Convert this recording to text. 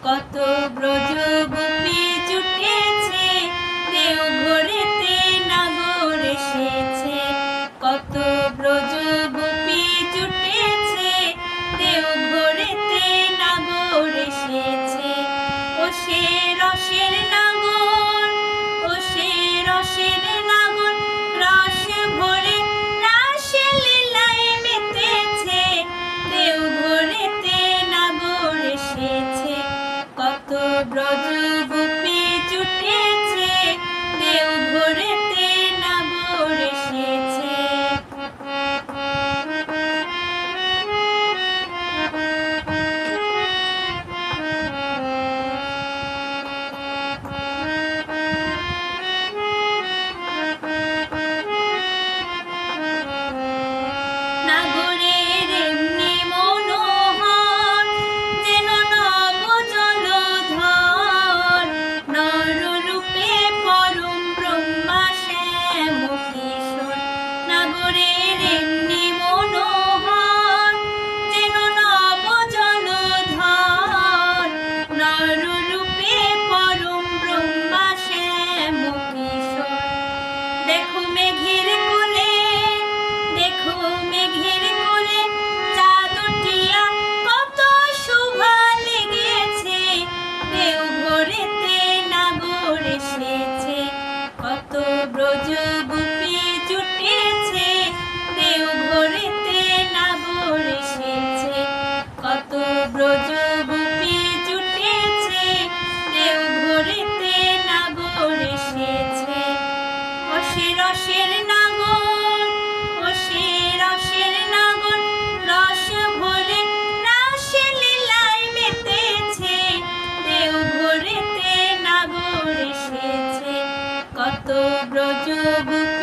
কত ব্রজগোপী জুটেছে, দেওঘরেতে নাগর এসেছে। কত ব্রজগোপী জুটেছে, দেওঘরেতে নাগর এসেছে। ও সে রসের নাগর, ও সে রসের নাগর, রস ভরে রাসে লীলায় মেতেছে। দেওঘরেতে নাগর এসেছে। কত ব্রজগোপী জুটেছে, দেওঘরেতে নাগর এসেছে। নাগরের এমনি মনোহর, যেন নব জলধর, নররূপে পরম ব্রহ্মা শ্যাম কিশোর। নাগরের এমনি মনোহর, যেন নব জলধর, নররূপে পরম ব্রহ্মা শ্যাম কিশোর। দেখো মেঘের কোলে, দেখো মেঘের কোলে, চাঁদ উঠিয়া কত শোভা লেগেছে। দেওঘরেতে নাগর এসেছে। কত ব্রজগোপী জুটেছে, দেওঘরেতে নাগর এসেছে। কত ব্রজগোপী জুটেছে, দেওঘরেতে নাগর এসেছে। ও সে রসের নাগর, ও সে রসের নাগর, রস ভরে রাসে লীলায় মেতেছে। দেওঘরেতে নাগর এসেছে। কত ব্রজগোপী